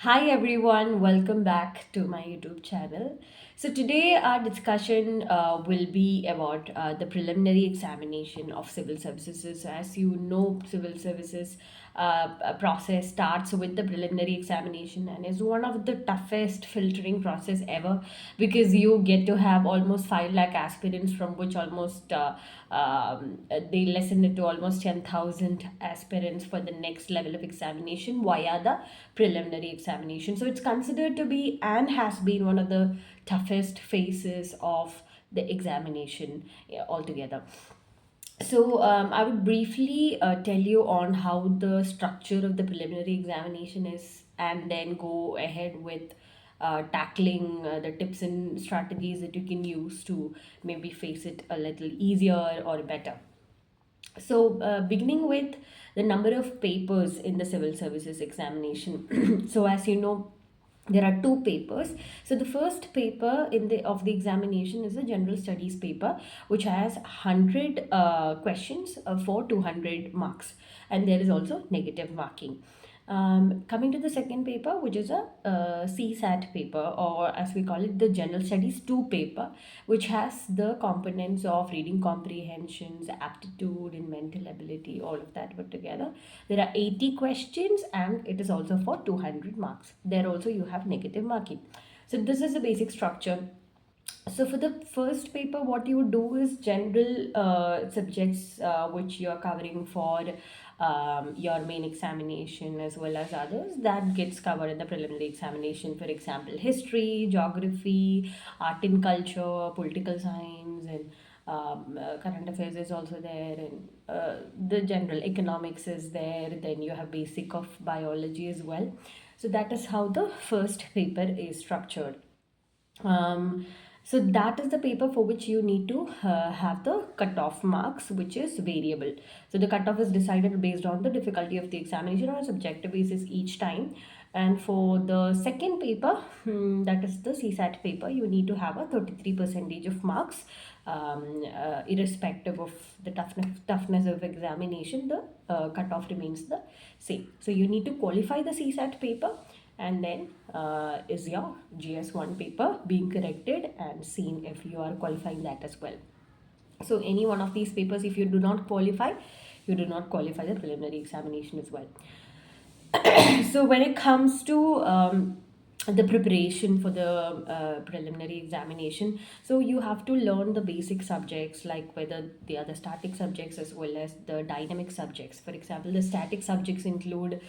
Hi everyone, welcome back to my YouTube channel. So today our discussion will be about the preliminary examination of civil services. So as you know, civil services process starts with the preliminary examination and is one of the toughest filtering process ever because you get to have almost 5 lakh aspirants from which almost they lessen it to almost 10,000 aspirants for the next level of examination via the preliminary examination. So it's considered to be and has been one of the toughest phases of the examination, altogether. So I would briefly tell you on how the structure of the preliminary examination is, and then go ahead with tackling the tips and strategies that you can use to maybe face it a little easier or better. So, beginning with the number of papers in the civil services examination. So, as you know, there are two papers. So the first paper in the of the examination is a general studies paper, which has 100 questions for 200 marks, and there is also negative marking. Coming to the second paper, which is a CSAT paper, or as we call it, the General Studies 2 paper, which has the components of reading comprehensions, aptitude, and mental ability, all of that put together. There are 80 questions, and it is also for 200 marks. There also you have negative marking. So, this is the basic structure. So for the first paper, what you would do is general subjects which you are covering for your main examination as well as others that gets covered in the preliminary examination. For example, history, geography, art and culture, political science, and current affairs is also there, and the general economics is there. Then you have basic of biology as well. So that is how the first paper is structured. um, so that is the paper for which you need to have the cutoff marks, which is variable. So the cutoff is decided based on the difficulty of the examination on a subjective basis each time. And for the second paper, that is the CSAT paper, you need to have a 33 percentage of marks, irrespective of the toughness of examination. The cutoff remains the same. So you need to qualify the CSAT paper, and then is your GS1 paper being corrected and seen if you are qualifying that as well. So any one of these papers, if you do not qualify, you do not qualify the preliminary examination as well. So when it comes to the preparation for the preliminary examination, so you have to learn the basic subjects, like whether they are the static subjects as well as the dynamic subjects. For example, the static subjects include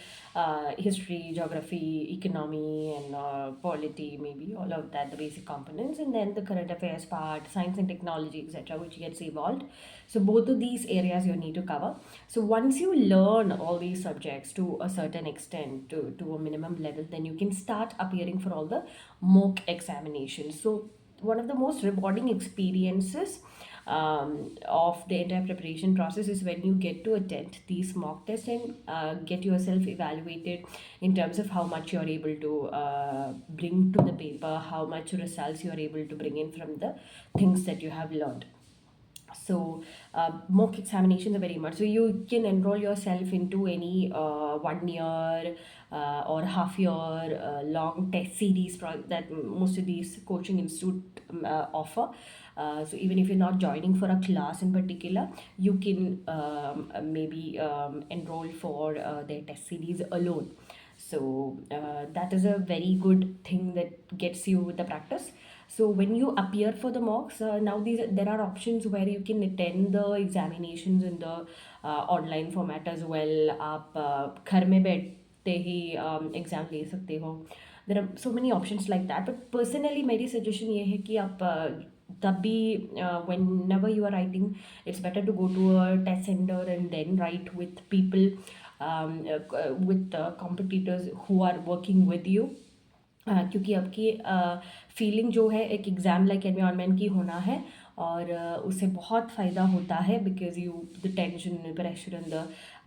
history, geography, economy, and polity, maybe all of that, the basic components, and then the current affairs part, science and technology, etc., which gets evolved. So both of these areas you need to cover. So once you learn all these subjects to a certain extent, to a minimum level, then you can start appearing for all the mock examinations. So one of the most rewarding experiences of the entire preparation process is when you get to attend these mock tests and get yourself evaluated in terms of how much you're able to bring to the paper, how much results you're able to bring in from the things that you have learned. So mock examinations are very much, so you can enroll yourself into any 1 year or half year long test series that most of these coaching institute offer. So even if you're not joining for a class in particular, you can maybe enroll for their test series alone. So that is a very good thing that gets you with the practice. So when you appear for the mocks, now there are options where you can attend the examinations in the online format as well. आप घर में बैठते ही exam ले सकते हो. There are so many options like that. But personally मेरी suggestion ये है कि आप तब भी whenever you are writing, it's better to go to a test center and then write with people, with competitors who are working with you. क्योंकि आपकी feeling जो है एक एग्ज़ाम लाइक एनवायरनमेंट की होना है, और उससे बहुत फ़ायदा होता है because you the tension pressure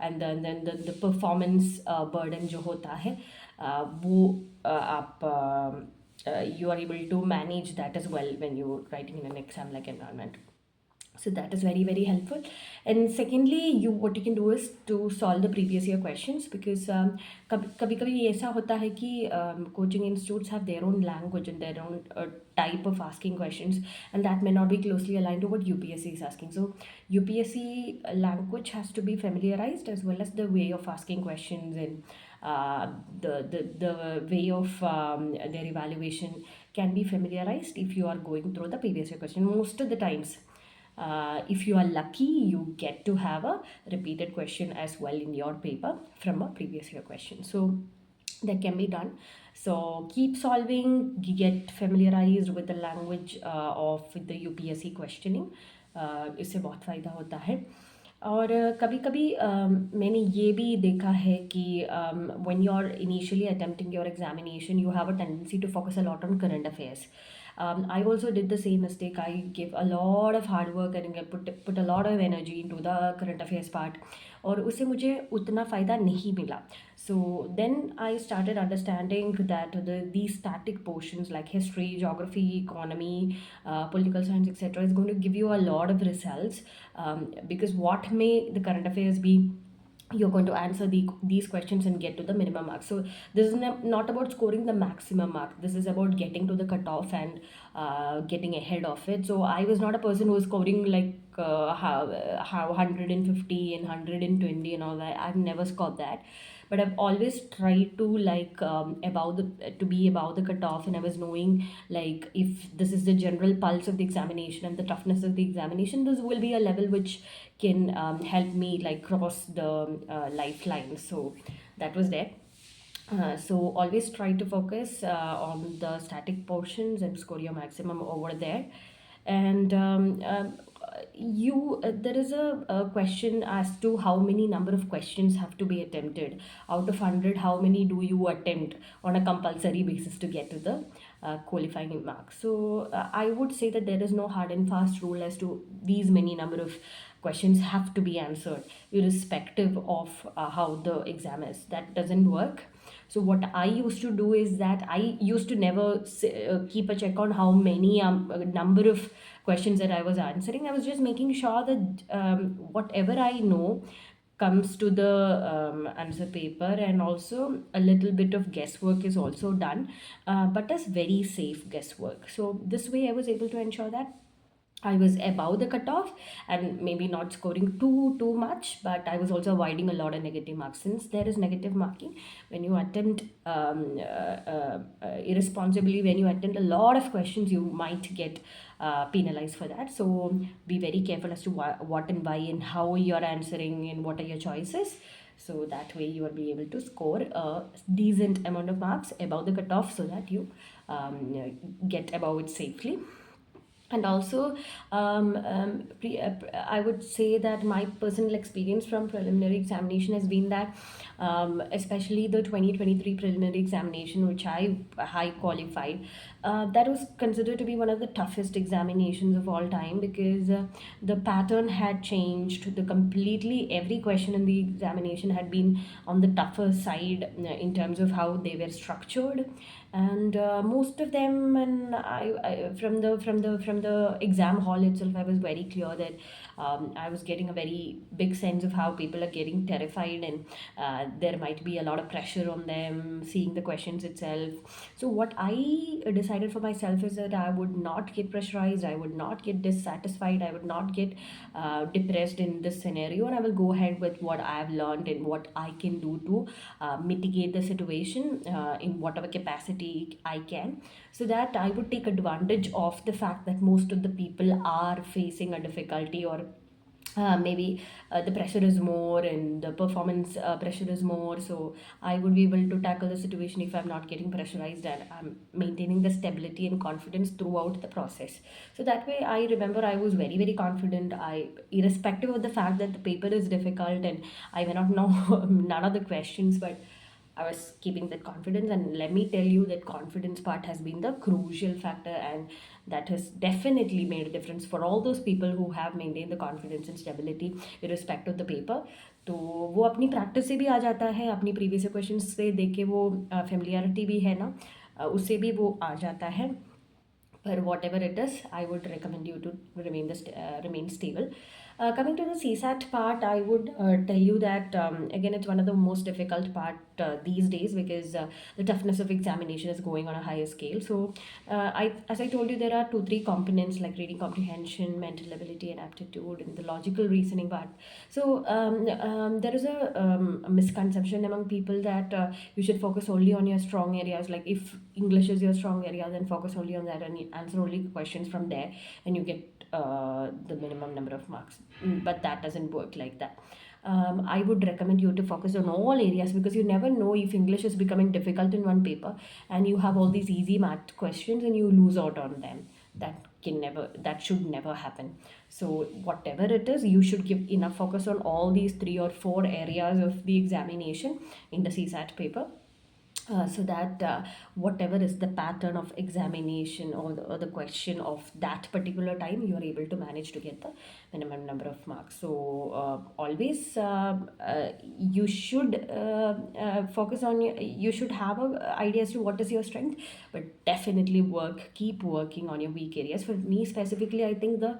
and then the performance burden जो होता है, वो आप you are able to manage that as well when you're writing in an exam like environment. So that is very very helpful. And secondly, you what you can do is to solve the previous year questions, because कभी कभी ऐसा होता है कि coaching institutes have their own language and their own type of asking questions, and that may not be closely aligned to what UPSC is asking. So UPSC language has to be familiarized, as well as the way of asking questions, and the way of their evaluation can be familiarized if you are going through the previous year question. Most of the times, if you are lucky, you get to have a repeated question as well in your paper from a previous year question. So that can be done. So keep solving, get familiarized with the language of the UPSC questioning. इससे बहुत फ़ायदा होता है. और कभी कभी मैंने ये भी देखा है कि when you're initially attempting your examination, you have a tendency to focus a lot on current affairs. I also did the same mistake. I gave a lot of hard work and I put a lot of energy into the current affairs part, और उससे मुझे उतना फ़ायदा नहीं मिला. So then I started understanding that these static portions like history, geography, economy, political science, etc., is going to give you a lot of results, because what may the current affairs be, you're going to answer these questions and get to the minimum mark. So this is not about scoring the maximum mark. This is about getting to the cutoff and getting ahead of it. So I was not a person who was scoring like how 150 and 120 and all that. I've never scored that, but I've always tried to like above the to be above the cutoff, and I was knowing like if this is the general pulse of the examination and the toughness of the examination, this will be a level which can help me like cross the lifeline. So that was there. So always try to focus on the static portions and score your maximum over there. And you there is a question as to how many number of questions have to be attempted out of 100. How many do you attempt on a compulsory basis to get to the qualifying mark? So I would say that there is no hard and fast rule as to these many number of questions have to be answered irrespective of how the exam is. That doesn't work. So what I used to do is that I used to never keep a check on how many number of questions that I was answering. I was just making sure that whatever I know comes to the answer paper, and also a little bit of guesswork is also done, but as very safe guesswork. So this way I was able to ensure that I was above the cutoff and maybe not scoring too much, but I was also avoiding a lot of negative marks. Since there is negative marking when you attempt irresponsibly, when you attempt a lot of questions, you might get penalized for that. So be very careful as to what and why and how you're answering and what are your choices. So that way you will be able to score a decent amount of marks above the cutoff, so that you get above it safely. And also I would say that my personal experience from preliminary examination has been that especially the 2023 preliminary examination, which I qualified, that was considered to be one of the toughest examinations of all time, because the pattern had changed. The completely every question in the examination had been on the tougher side in terms of how they were structured. And most of them, and from the exam hall itself, I was very clear that I was getting a very big sense of how people are getting terrified, and there might be a lot of pressure on them seeing the questions itself. So what I decided for myself is that I would not get pressurized, I would not get dissatisfied, I would not get depressed in this scenario, and I will go ahead with what I have learned and what I can do to mitigate the situation in whatever capacity I can, so that I would take advantage of the fact that most of the people are facing a difficulty, or maybe the pressure is more and the performance pressure is more. So I would be able to tackle the situation if I'm not getting pressurized and I'm maintaining the stability and confidence throughout the process. So that way I remember I was very very confident. I, irrespective of the fact that the paper is difficult and I may not know none of the questions, but I was keeping that confidence, and let me tell you that confidence part has been the crucial factor, and that has definitely made a difference for all those people who have maintained the confidence and stability irrespective of the paper. तो वो अपनी practice से भी आ जाता है, अपनी previous question से देख के वो फेमिलियरिटी भी है ना, उससे भी वो आ जाता है. but whatever it is, I would recommend you to remain stable. Coming to the CSAT part, I would tell you that again, it's one of the most difficult part these days, because the toughness of examination is going on a higher scale. So, as I told you, there are two, three components like reading comprehension, mental ability, and aptitude, and the logical reasoning part. So, there is a misconception among people that you should focus only on your strong areas. Like if English is your strong area, then focus only on that and you answer only questions from there, and you get the minimum number of marks. But that doesn't work like that. I would recommend you to focus on all areas, because you never know if English is becoming difficult in one paper and you have all these easy math questions and you lose out on them. That should never happen. So whatever it is, you should give enough focus on all these three or four areas of the examination in the CSAT paper, so that whatever is the pattern of examination, or the question of that particular time, you are able to manage to get the minimum number of marks. So always you should focus on you should have a idea as to what is your strength, but definitely keep working on your weak areas. For me specifically, I think the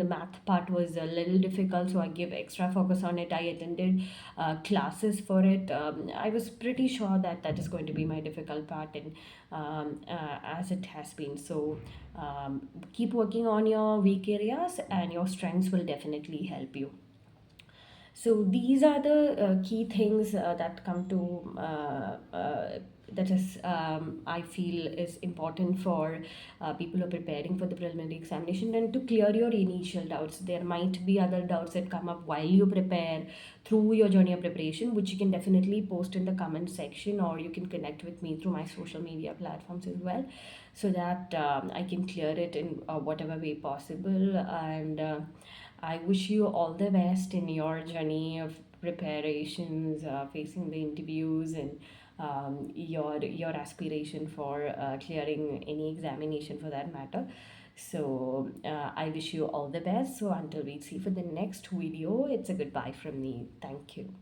math part was a little difficult, so I give extra focus on it. I attended classes for it. I was pretty sure that that is going to be my difficult part, and as it has been. So keep working on your weak areas, and your strengths will definitely help you. So these are the key things that come to that is I feel is important for people who are preparing for the preliminary examination, and to clear your initial doubts. There might be other doubts that come up while you prepare through your journey of preparation, which you can definitely post in the comment section, or you can connect with me through my social media platforms as well, so that I can clear it in whatever way possible. And I wish you all the best in your journey of preparations, facing the interviews, and your aspiration for clearing any examination for that matter. So I wish you all the best. So until we see for the next video, it's a goodbye from me. Thank you.